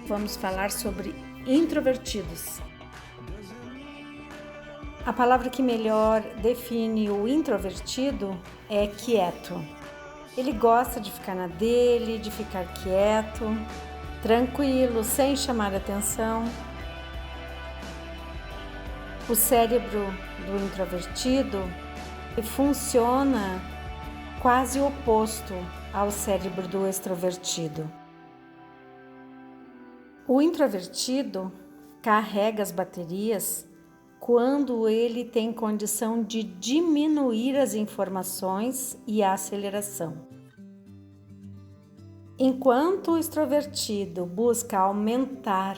Vamos falar sobre introvertidos. A palavra que melhor define o introvertido é quieto. Ele gosta de ficar na dele, de ficar quieto, tranquilo, sem chamar atenção. O cérebro do introvertido funciona quase oposto ao cérebro do extrovertido. O introvertido carrega as baterias quando ele tem condição de diminuir as informações e a aceleração. Enquanto o extrovertido busca aumentar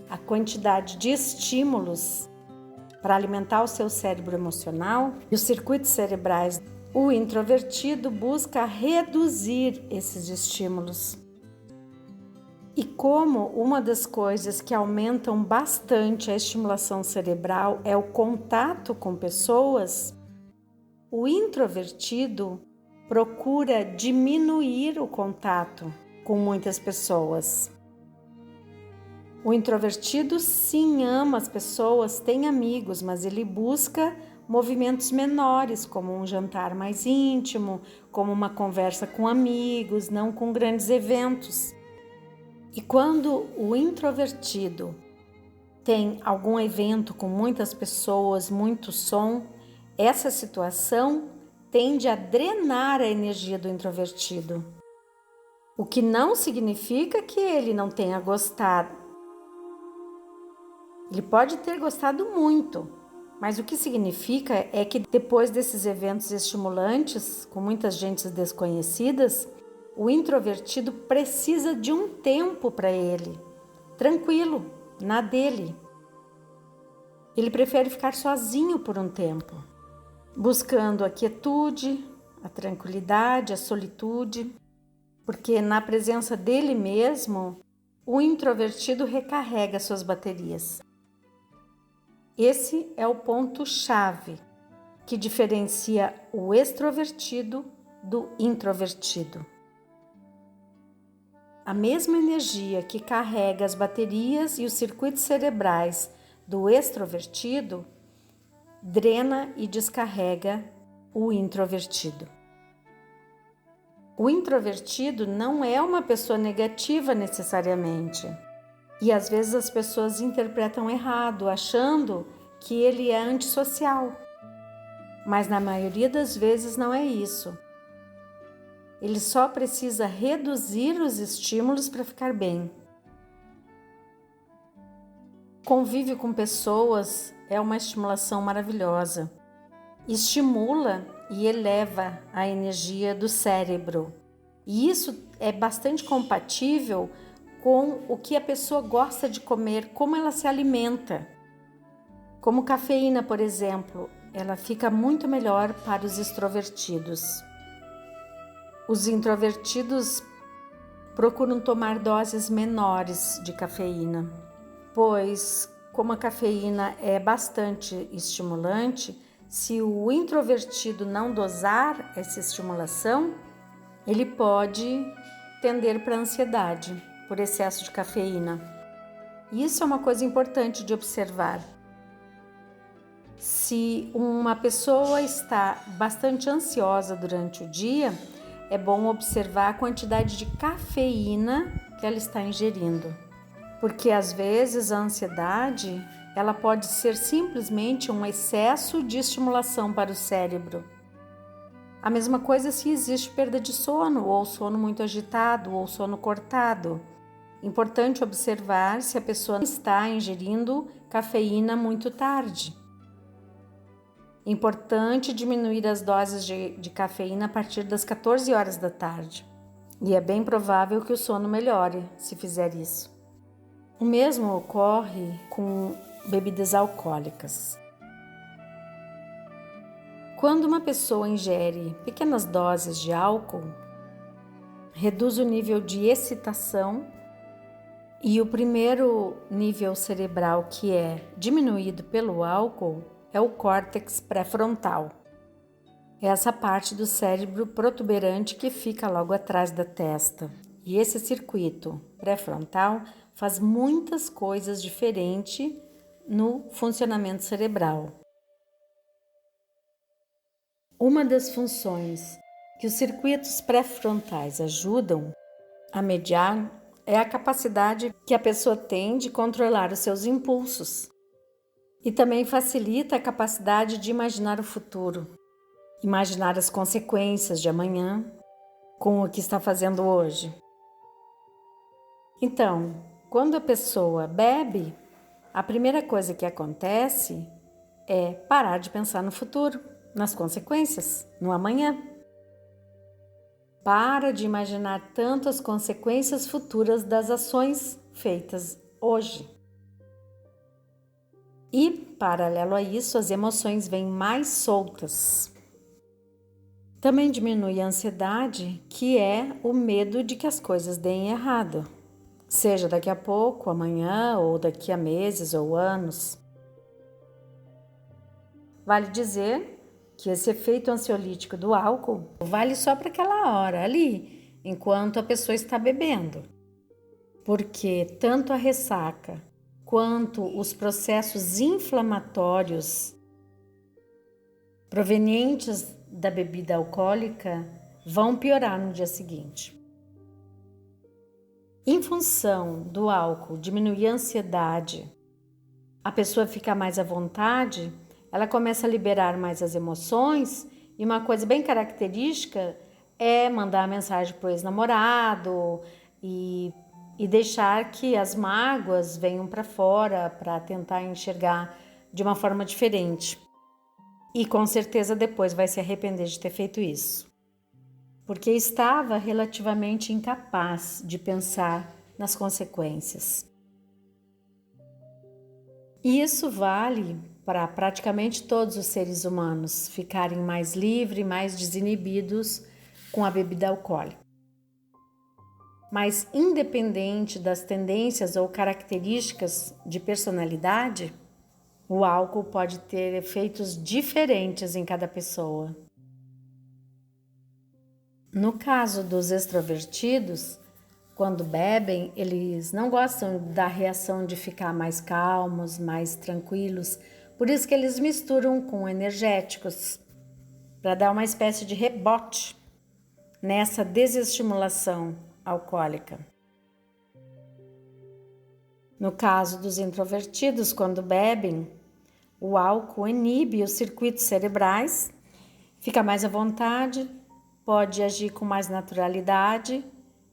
a quantidade de estímulos para alimentar o seu cérebro emocional e os circuitos cerebrais, o introvertido busca reduzir esses estímulos. E como uma das coisas que aumentam bastante a estimulação cerebral é o contato com pessoas, o introvertido procura diminuir o contato com muitas pessoas. O introvertido sim ama as pessoas, tem amigos, mas ele busca movimentos menores, como um jantar mais íntimo, como uma conversa com amigos, não com grandes eventos. E quando o introvertido tem algum evento com muitas pessoas, muito som, essa situação tende a drenar a energia do introvertido. O que não significa que ele não tenha gostado. Ele pode ter gostado muito, mas o que significa é que depois desses eventos estimulantes, com muitas gentes desconhecidas, o introvertido precisa de um tempo para ele, tranquilo, na dele. Ele prefere ficar sozinho por um tempo, buscando a quietude, a tranquilidade, a solitude, porque na presença dele mesmo, o introvertido recarrega suas baterias. Esse é o ponto-chave que diferencia o extrovertido do introvertido. A mesma energia que carrega as baterias e os circuitos cerebrais do extrovertido drena e descarrega o introvertido. O introvertido não é uma pessoa negativa necessariamente. E às vezes as pessoas interpretam errado, achando que ele é antissocial. Mas na maioria das vezes não é isso. Ele só precisa reduzir os estímulos para ficar bem. Convívio com pessoas é uma estimulação maravilhosa. Estimula e eleva a energia do cérebro. E isso é bastante compatível com o que a pessoa gosta de comer, como ela se alimenta. Como cafeína, por exemplo, ela fica muito melhor para os extrovertidos. Os introvertidos procuram tomar doses menores de cafeína, pois como a cafeína é bastante estimulante, se o introvertido não dosar essa estimulação, ele pode tender para a ansiedade por excesso de cafeína. Isso é uma coisa importante de observar. Se uma pessoa está bastante ansiosa durante o dia, é bom observar a quantidade de cafeína que ela está ingerindo, porque às vezes a ansiedade ela pode ser simplesmente um excesso de estimulação para o cérebro. A mesma coisa se existe perda de sono, ou sono muito agitado, ou sono cortado. Importante observar se a pessoa está ingerindo cafeína muito tarde. Importante diminuir as doses de cafeína a partir das 14 horas da tarde. E é bem provável que o sono melhore se fizer isso. O mesmo ocorre com bebidas alcoólicas. Quando uma pessoa ingere pequenas doses de álcool, reduz o nível de excitação e o primeiro nível cerebral que é diminuído pelo álcool é o córtex pré-frontal. É essa parte do cérebro protuberante que fica logo atrás da testa. E esse circuito pré-frontal faz muitas coisas diferentes no funcionamento cerebral. Uma das funções que os circuitos pré-frontais ajudam a mediar é a capacidade que a pessoa tem de controlar os seus impulsos. E também facilita a capacidade de imaginar o futuro, imaginar as consequências de amanhã com o que está fazendo hoje. Então, quando a pessoa bebe, a primeira coisa que acontece é parar de pensar no futuro, nas consequências, no amanhã. Para de imaginar tanto as consequências futuras das ações feitas hoje. E, paralelo a isso, as emoções vêm mais soltas. Também diminui a ansiedade, que é o medo de que as coisas deem errado, seja daqui a pouco, amanhã, ou daqui a meses ou anos. Vale dizer que esse efeito ansiolítico do álcool vale só para aquela hora ali, enquanto a pessoa está bebendo. Porque tanto a ressaca quanto os processos inflamatórios provenientes da bebida alcoólica vão piorar no dia seguinte. Em função do álcool diminuir a ansiedade, a pessoa fica mais à vontade, ela começa a liberar mais as emoções, e uma coisa bem característica é mandar mensagem para o ex-namorado e deixar que as mágoas venham para fora para tentar enxergar de uma forma diferente. E com certeza depois vai se arrepender de ter feito isso, porque estava relativamente incapaz de pensar nas consequências. E isso vale para praticamente todos os seres humanos ficarem mais livres, mais desinibidos com a bebida alcoólica. Mas independente das tendências ou características de personalidade, o álcool pode ter efeitos diferentes em cada pessoa. No caso dos extrovertidos, quando bebem, eles não gostam da reação de ficar mais calmos, mais tranquilos, por isso que eles misturam com energéticos, para dar uma espécie de rebote nessa desestimulação alcoólica. No caso dos introvertidos, quando bebem, o álcool inibe os circuitos cerebrais, fica mais à vontade, pode agir com mais naturalidade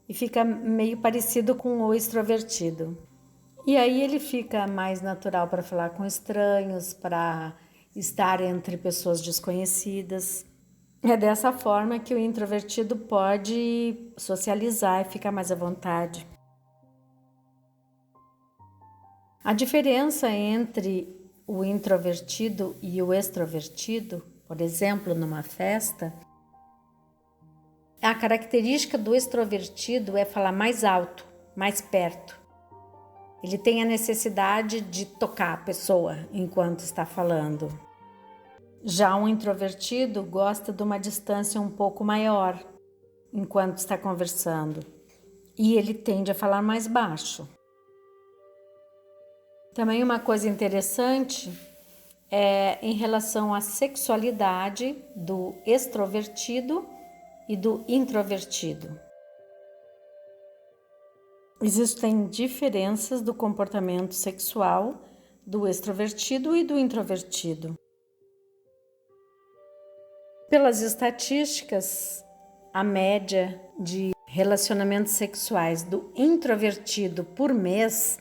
e fica meio parecido com o extrovertido. E aí ele fica mais natural para falar com estranhos, para estar entre pessoas desconhecidas. É dessa forma que o introvertido pode socializar e ficar mais à vontade. A diferença entre o introvertido e o extrovertido, por exemplo, numa festa, a característica do extrovertido é falar mais alto, mais perto. Ele tem a necessidade de tocar a pessoa enquanto está falando. Já um introvertido gosta de uma distância um pouco maior enquanto está conversando. E ele tende a falar mais baixo. Também uma coisa interessante é em relação à sexualidade do extrovertido e do introvertido. Existem diferenças do comportamento sexual do extrovertido e do introvertido. Pelas estatísticas, a média de relacionamentos sexuais do introvertido por mês,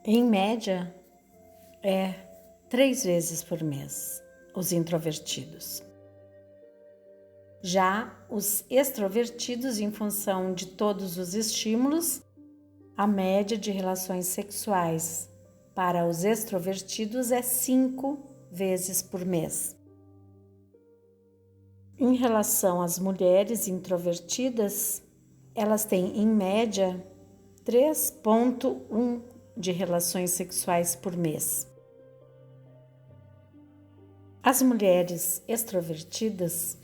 em média, é 3 vezes por mês, os introvertidos. Já os extrovertidos, em função de todos os estímulos, a média de relações sexuais para os extrovertidos é 5 vezes por mês. Em relação às mulheres introvertidas, elas têm, em média, 3,1 de relações sexuais por mês. As mulheres extrovertidas,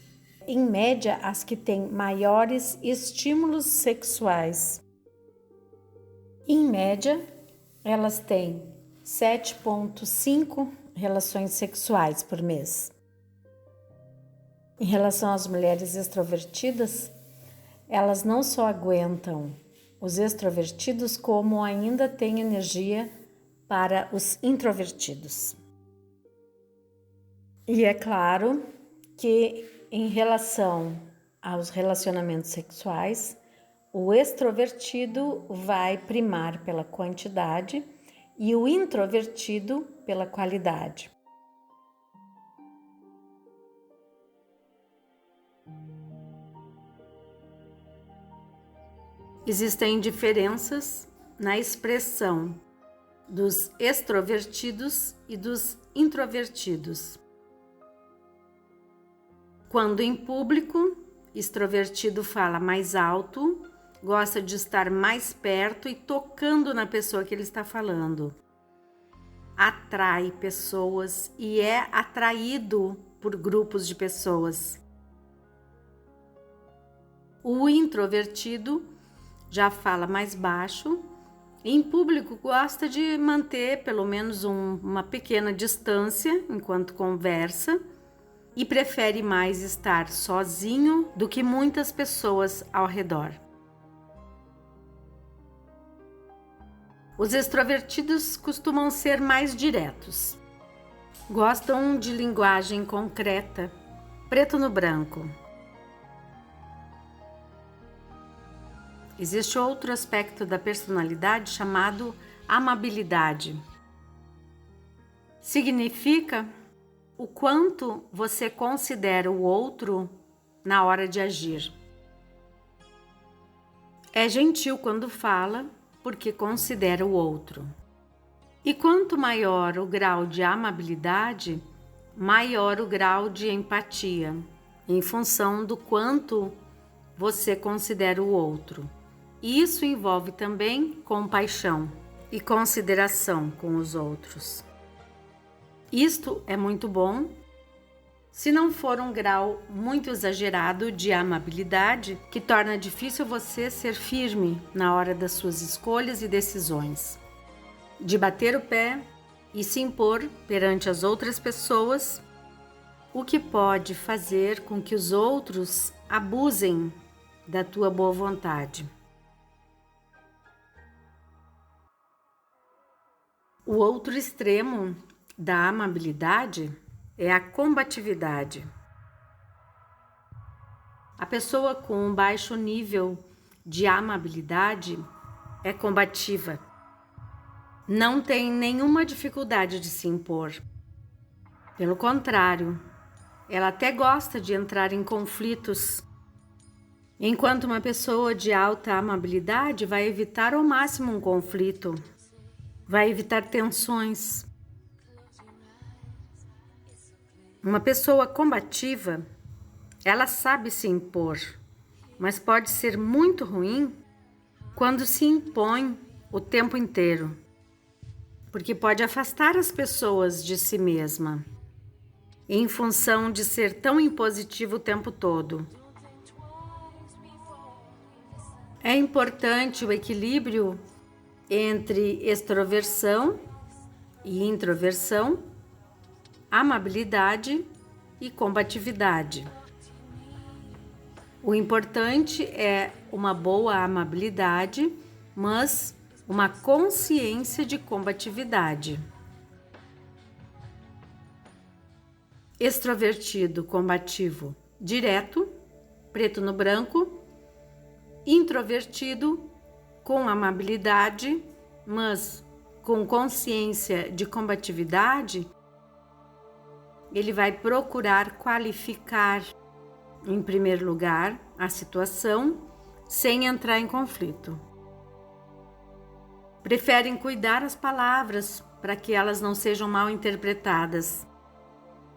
em média, as que têm maiores estímulos sexuais. Em média, elas têm 7,5 relações sexuais por mês. Em relação às mulheres extrovertidas, elas não só aguentam os extrovertidos, como ainda têm energia para os introvertidos. E é claro que em relação aos relacionamentos sexuais, o extrovertido vai primar pela quantidade e o introvertido pela qualidade. Existem diferenças na expressão dos extrovertidos e dos introvertidos. Quando em público, extrovertido fala mais alto, gosta de estar mais perto e tocando na pessoa que ele está falando. Atrai pessoas e é atraído por grupos de pessoas. O introvertido já fala mais baixo, em público gosta de manter pelo menos uma pequena distância enquanto conversa e prefere mais estar sozinho do que muitas pessoas ao redor. Os extrovertidos costumam ser mais diretos. Gostam de linguagem concreta, preto no branco. Existe outro aspecto da personalidade chamado amabilidade. Significa o quanto você considera o outro na hora de agir. É gentil quando fala, porque considera o outro. E quanto maior o grau de amabilidade, maior o grau de empatia, em função do quanto você considera o outro. Isso envolve também compaixão e consideração com os outros. Isto é muito bom se não for um grau muito exagerado de amabilidade que torna difícil você ser firme na hora das suas escolhas e decisões, de bater o pé e se impor perante as outras pessoas, o que pode fazer com que os outros abusem da tua boa vontade. O outro extremo da amabilidade é a combatividade. A pessoa com um baixo nível de amabilidade é combativa. Não tem nenhuma dificuldade de se impor. Pelo contrário, ela até gosta de entrar em conflitos, enquanto uma pessoa de alta amabilidade vai evitar ao máximo um conflito, vai evitar tensões. Uma pessoa combativa, ela sabe se impor, mas pode ser muito ruim quando se impõe o tempo inteiro, porque pode afastar as pessoas de si mesma, em função de ser tão impositivo o tempo todo. É importante o equilíbrio entre extroversão e introversão, amabilidade e combatividade. O importante é uma boa amabilidade, mas uma consciência de combatividade. Extrovertido, combativo, direto, preto no branco. Introvertido, com amabilidade, mas com consciência de combatividade, ele vai procurar qualificar, em primeiro lugar, a situação sem entrar em conflito. Preferem cuidar as palavras para que elas não sejam mal interpretadas.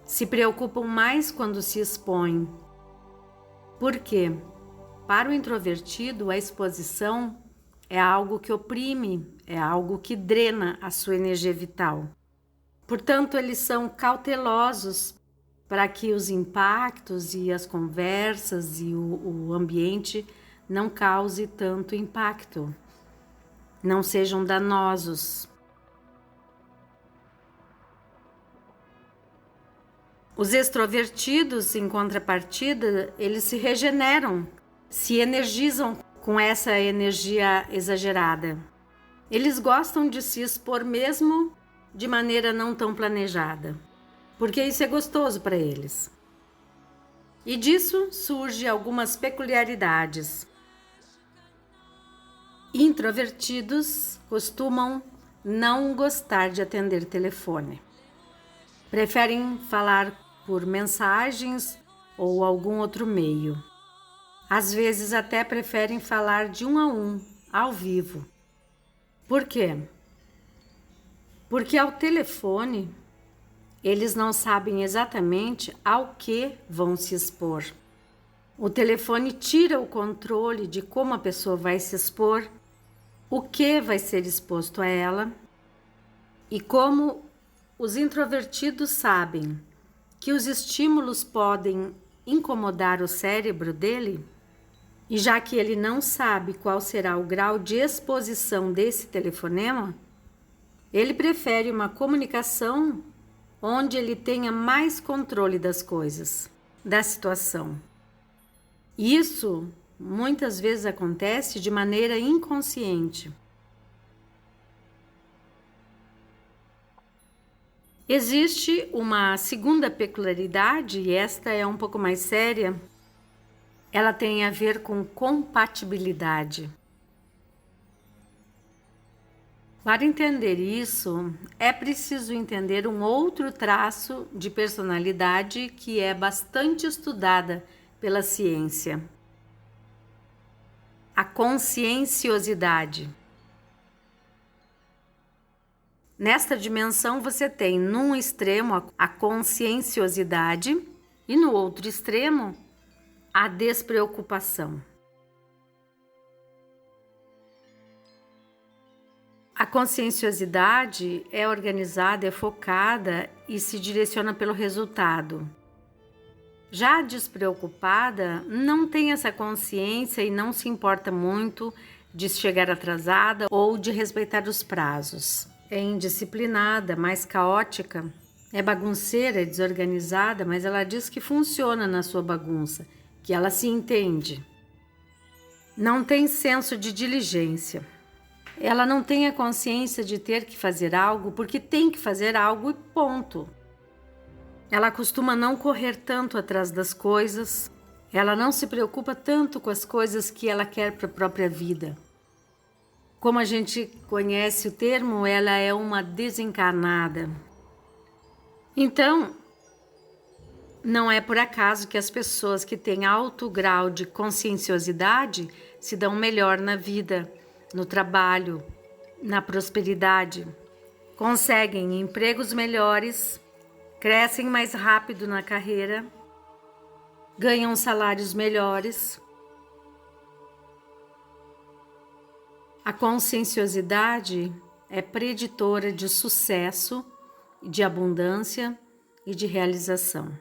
Se preocupam mais quando se expõem. Por quê? Para o introvertido, a exposição é algo que oprime, é algo que drena a sua energia vital. Portanto, eles são cautelosos para que os impactos e as conversas e o ambiente não cause tanto impacto, não sejam danosos. Os extrovertidos, em contrapartida, eles se regeneram, se energizam com essa energia exagerada. Eles gostam de se expor mesmo de maneira não tão planejada, porque isso é gostoso para eles. E disso surgem algumas peculiaridades. Introvertidos costumam não gostar de atender telefone. Preferem falar por mensagens ou algum outro meio. Às vezes até preferem falar de um a um, ao vivo. Por quê? Porque ao telefone eles não sabem exatamente ao que vão se expor. O telefone tira o controle de como a pessoa vai se expor, o que vai ser exposto a ela, e como os introvertidos sabem que os estímulos podem incomodar o cérebro dele, e já que ele não sabe qual será o grau de exposição desse telefonema, ele prefere uma comunicação onde ele tenha mais controle das coisas, da situação. Isso muitas vezes acontece de maneira inconsciente. Existe uma segunda peculiaridade, e esta é um pouco mais séria. Ela tem a ver com compatibilidade. Para entender isso, é preciso entender um outro traço de personalidade que é bastante estudada pela ciência: a conscienciosidade. Nesta dimensão você tem, num extremo, a conscienciosidade e no outro extremo, a despreocupação. A conscienciosidade é organizada, é focada e se direciona pelo resultado. Já a despreocupada não tem essa consciência e não se importa muito de chegar atrasada ou de respeitar os prazos. É indisciplinada, mais caótica, é bagunceira, é desorganizada, mas ela diz que funciona na sua bagunça, que ela se entende. Não tem senso de diligência. Ela não tem a consciência de ter que fazer algo porque tem que fazer algo e ponto. Ela costuma não correr tanto atrás das coisas. Ela não se preocupa tanto com as coisas que ela quer para a própria vida. Como a gente conhece o termo, ela é uma desencarnada. Então, não é por acaso que as pessoas que têm alto grau de conscienciosidade se dão melhor na vida, no trabalho, na prosperidade, conseguem empregos melhores, crescem mais rápido na carreira, ganham salários melhores. A conscienciosidade é preditora de sucesso, de abundância e de realização.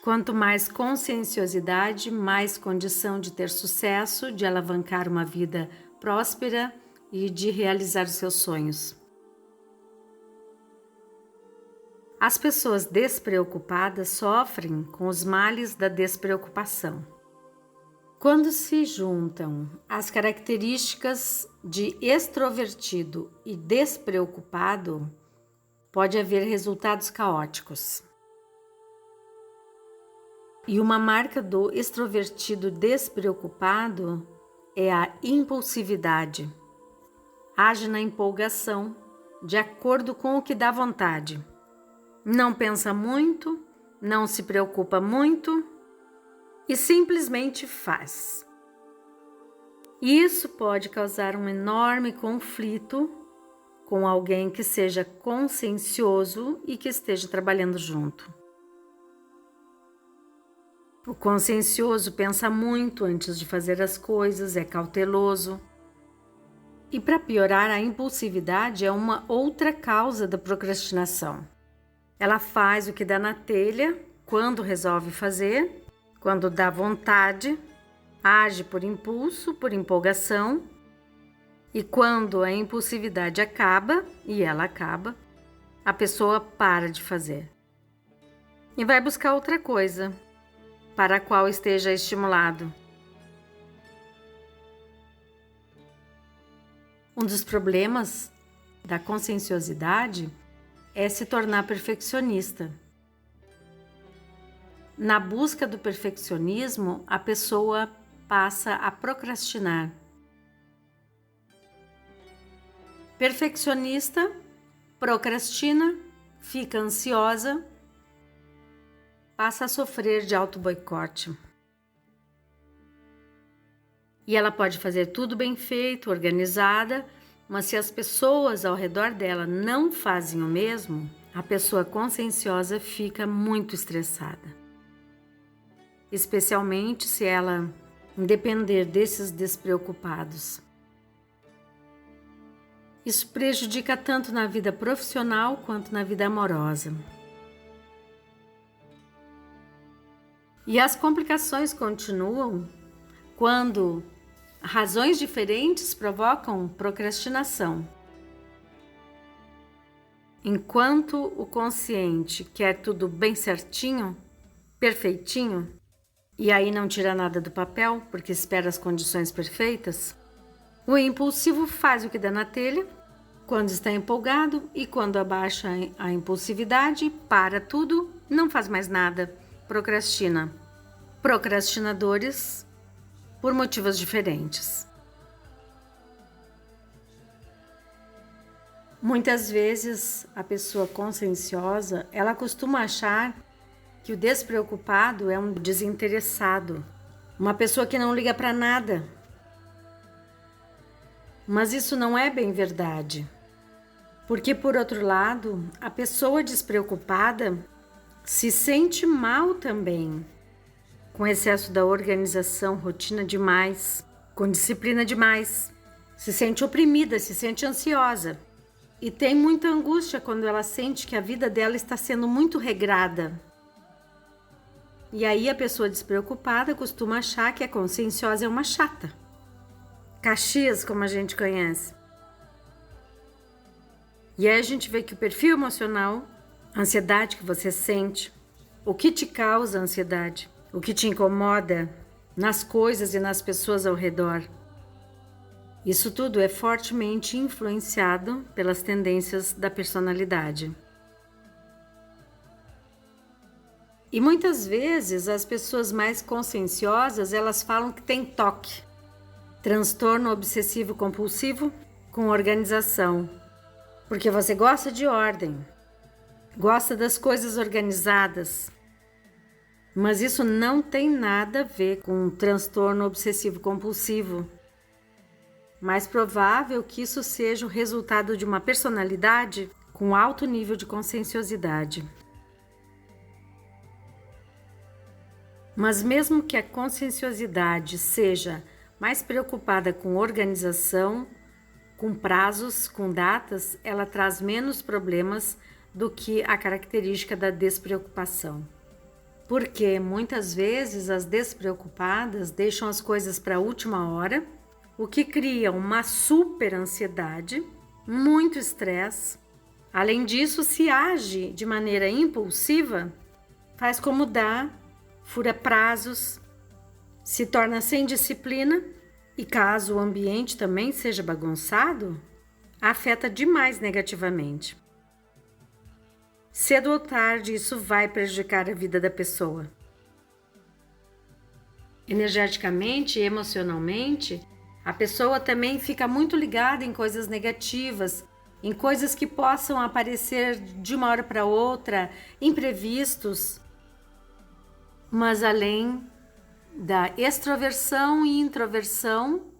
Quanto mais conscienciosidade, mais condição de ter sucesso, de alavancar uma vida próspera e de realizar os seus sonhos. As pessoas despreocupadas sofrem com os males da despreocupação. Quando se juntam as características de extrovertido e despreocupado, pode haver resultados caóticos. E uma marca do extrovertido despreocupado é a impulsividade. Age na empolgação, de acordo com o que dá vontade. Não pensa muito, não se preocupa muito e simplesmente faz. Isso pode causar um enorme conflito com alguém que seja consciencioso e que esteja trabalhando junto. O consciencioso pensa muito antes de fazer as coisas, é cauteloso. E para piorar, a impulsividade é uma outra causa da procrastinação. Ela faz o que dá na telha, quando resolve fazer, quando dá vontade, age por impulso, por empolgação, e quando a impulsividade acaba, e ela acaba, a pessoa para de fazer. E vai buscar outra coisa, para a qual esteja estimulado. Um dos problemas da conscienciosidade é se tornar perfeccionista. Na busca do perfeccionismo, a pessoa passa a procrastinar. Perfeccionista, procrastina, fica ansiosa, passa a sofrer de auto-boicote. E ela pode fazer tudo bem feito, organizada, mas se as pessoas ao redor dela não fazem o mesmo, a pessoa conscienciosa fica muito estressada. Especialmente se ela depender desses despreocupados. Isso prejudica tanto na vida profissional quanto na vida amorosa. E as complicações continuam quando razões diferentes provocam procrastinação. Enquanto o consciente quer tudo bem certinho, perfeitinho, e aí não tira nada do papel porque espera as condições perfeitas, o impulsivo faz o que dá na telha, quando está empolgado, e quando abaixa a impulsividade, para tudo, não faz mais nada, procrastina. Procrastinadores por motivos diferentes. Muitas vezes a pessoa conscienciosa, ela costuma achar que o despreocupado é um desinteressado, uma pessoa que não liga para nada. Mas isso não é bem verdade. Porque, por outro lado, a pessoa despreocupada se sente mal também, com excesso da organização, rotina demais, com disciplina demais. Se sente oprimida, se sente ansiosa. E tem muita angústia quando ela sente que a vida dela está sendo muito regrada. E aí a pessoa despreocupada costuma achar que a conscienciosa é uma chata. Caxias, como a gente conhece. E aí a gente vê que o perfil emocional, a ansiedade que você sente, o que te causa ansiedade, o que te incomoda nas coisas e nas pessoas ao redor. Isso tudo é fortemente influenciado pelas tendências da personalidade. E muitas vezes as pessoas mais conscienciosas, elas falam que tem TOC, transtorno obsessivo compulsivo com organização, porque você gosta de ordem, gosta das coisas organizadas. Mas isso não tem nada a ver com um transtorno obsessivo compulsivo. Mais provável que isso seja o resultado de uma personalidade com alto nível de conscienciosidade. Mas mesmo que a conscienciosidade seja mais preocupada com organização, com prazos, com datas, ela traz menos problemas do que a característica da despreocupação. Porque muitas vezes as despreocupadas deixam as coisas para a última hora, o que cria uma super ansiedade, muito estresse. Além disso, se age de maneira impulsiva, faz como dá, fura prazos, se torna sem disciplina e caso o ambiente também seja bagunçado, afeta demais negativamente. Cedo ou tarde, isso vai prejudicar a vida da pessoa. Energeticamente e emocionalmente, a pessoa também fica muito ligada em coisas negativas, em coisas que possam aparecer de uma hora para outra, imprevistos. Mas além da extroversão e introversão,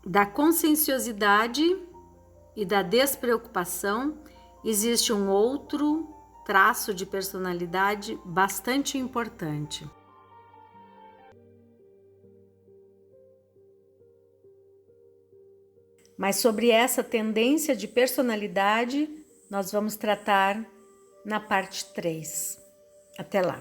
da conscienciosidade e da despreocupação, existe um outro traço de personalidade bastante importante. Mas sobre essa tendência de personalidade, nós vamos tratar na parte 3. Até lá!